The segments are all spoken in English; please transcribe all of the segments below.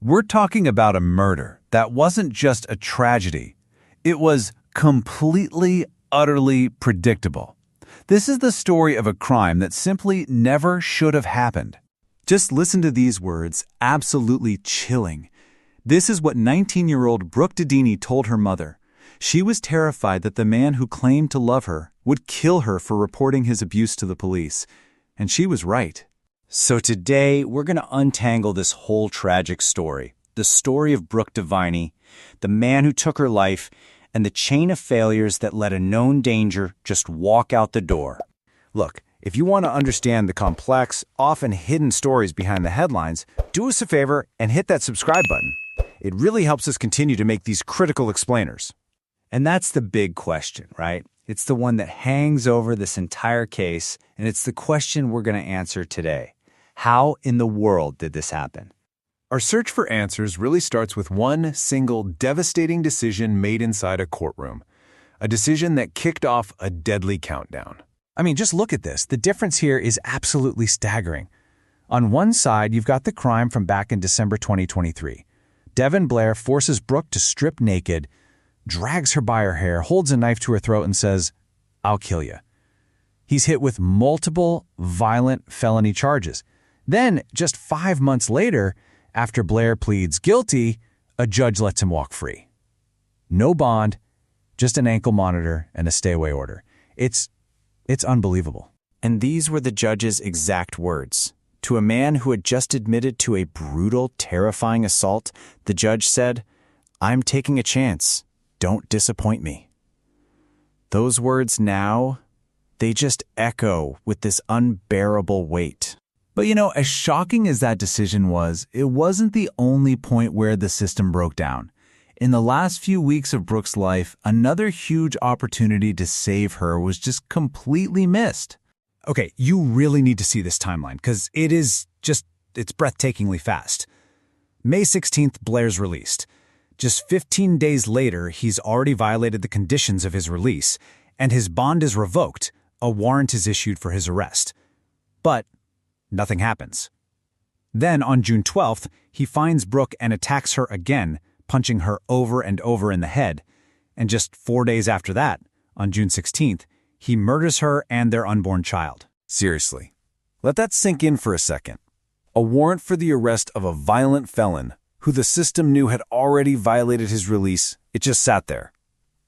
We're talking about a murder that wasn't just a tragedy. It was completely, utterly predictable. This is the story of a crime that simply never should have happened. Just listen to these words, absolutely chilling. This is what 19-year-old Brooke Dini told her mother. She was terrified that the man who claimed to love her would kill her for reporting his abuse to the police. And she was right. So today, we're going to untangle this whole tragic story. The story of Brooke Dini, the man who took her life, and the chain of failures that let a known danger just walk out the door. Look, if you want to understand the complex, often hidden stories behind the headlines, do us a favor and hit that subscribe button. It really helps us continue to make these critical explainers. And that's the big question, right? It's the one that hangs over this entire case, and it's the question we're going to answer today. How in the world did this happen? Our search for answers really starts with one single devastating decision made inside a courtroom. A decision that kicked off a deadly countdown. I mean, just look at this. The difference here is absolutely staggering. On one side, you've got the crime from back in December 2023. Devin Blair forces Brooke to strip naked, drags her by her hair, holds a knife to her throat, and says, "I'll kill you." He's hit with multiple violent felony charges. Then, just 5 months later, after Blair pleads guilty, a judge lets him walk free. No bond, just an ankle monitor and a stay-away order. It's unbelievable. And these were the judge's exact words. To a man who had just admitted to a brutal, terrifying assault, the judge said, "I'm taking a chance. Don't disappoint me." Those words now, they just echo with this unbearable weight. But as shocking as that decision was, it wasn't the only point where the system broke down. In the last few weeks of Brooke's life, another huge opportunity to save her was just completely missed. Okay, you really need to see this timeline, because it's breathtakingly fast. May 16th, Blair's released. Just 15 days later, he's already violated the conditions of his release, and his bond is revoked. A warrant is issued for his arrest. But nothing happens. Then, on June 12th, he finds Brooke and attacks her again, punching her over and over in the head. And just 4 days after that, on June 16th, he murders her and their unborn child. Seriously, let that sink in for a second. A warrant for the arrest of a violent felon who the system knew had already violated his release, it just sat there,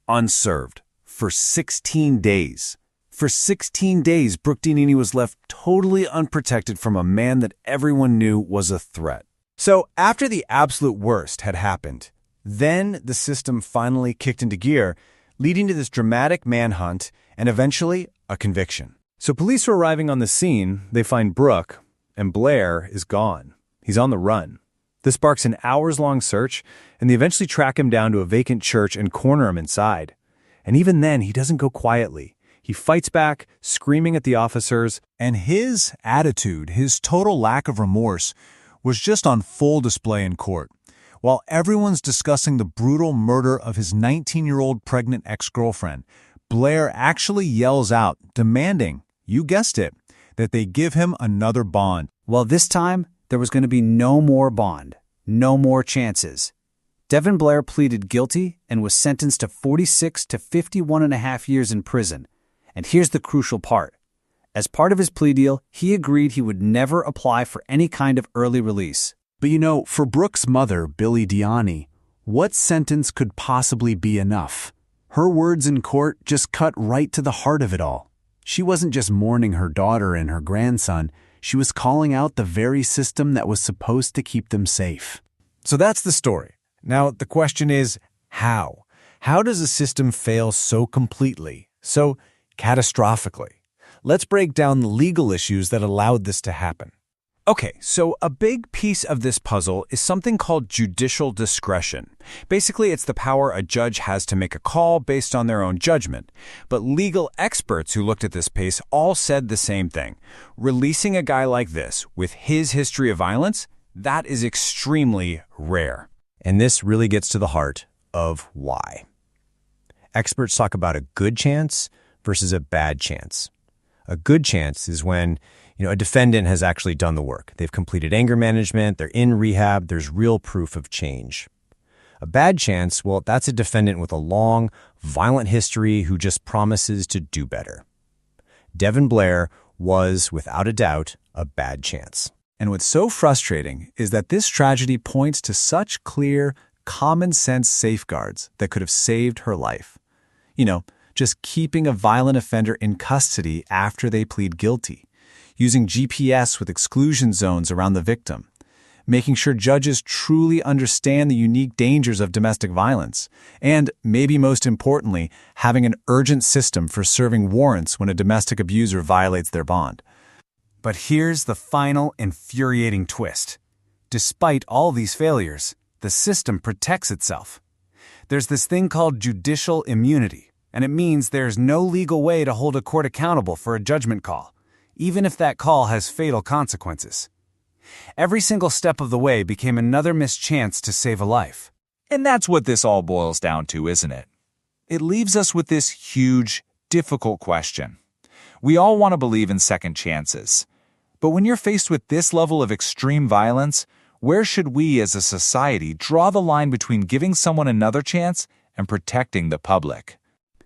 unserved, for 16 days. For 16 days, Brooke Dini was left totally unprotected from a man that everyone knew was a threat. So after the absolute worst had happened, then the system finally kicked into gear, leading to this dramatic manhunt and eventually a conviction. So police are arriving on the scene, they find Brooke, and Blair is gone. He's on the run. This sparks an hours-long search, and they eventually track him down to a vacant church and corner him inside. And even then, he doesn't go quietly. He fights back, screaming at the officers, and his attitude, his total lack of remorse, was just on full display in court. While everyone's discussing the brutal murder of his 19-year-old pregnant ex-girlfriend, Blair actually yells out, demanding, you guessed it, that they give him another bond. Well, this time, there was going to be no more bond, no more chances. Devin Blair pleaded guilty and was sentenced to 46 to 51.5 years in prison. And here's the crucial part. As part of his plea deal, he agreed he would never apply for any kind of early release. But for Brooke's mother, Billie Dini, what sentence could possibly be enough? Her words in court just cut right to the heart of it all. She wasn't just mourning her daughter and her grandson, she was calling out the very system that was supposed to keep them safe. So that's the story. Now, the question is, how? How does a system fail so completely, so catastrophically? Let's break down the legal issues that allowed this to happen. Okay, so a big piece of this puzzle is something called judicial discretion. Basically, it's the power a judge has to make a call based on their own judgment. But legal experts who looked at this case all said the same thing. Releasing a guy like this, with his history of violence, that is extremely rare. And this really gets to the heart of why. Experts talk about a good chance versus a bad chance. A good chance is when A defendant has actually done the work. They've completed anger management, they're in rehab, there's real proof of change. A bad chance, well, that's a defendant with a long, violent history who just promises to do better. Devin Blair was, without a doubt, a bad chance. And what's so frustrating is that this tragedy points to such clear, common-sense safeguards that could have saved her life. Just keeping a violent offender in custody after they plead guilty, using GPS with exclusion zones around the victim, making sure judges truly understand the unique dangers of domestic violence, and, maybe most importantly, having an urgent system for serving warrants when a domestic abuser violates their bond. But here's the final infuriating twist. Despite all these failures, the system protects itself. There's this thing called judicial immunity, and it means there's no legal way to hold a court accountable for a judgment call, even if that call has fatal consequences. Every single step of the way became another missed chance to save a life. And that's what this all boils down to, isn't it? It leaves us with this huge, difficult question. We all want to believe in second chances. But when you're faced with this level of extreme violence, where should we as a society draw the line between giving someone another chance and protecting the public?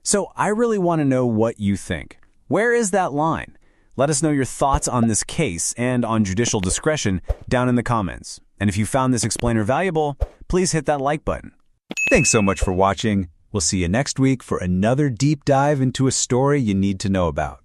So I really want to know what you think. Where is that line? Let us know your thoughts on this case and on judicial discretion down in the comments. And if you found this explainer valuable, please hit that like button. Thanks so much for watching. We'll see you next week for another deep dive into a story you need to know about.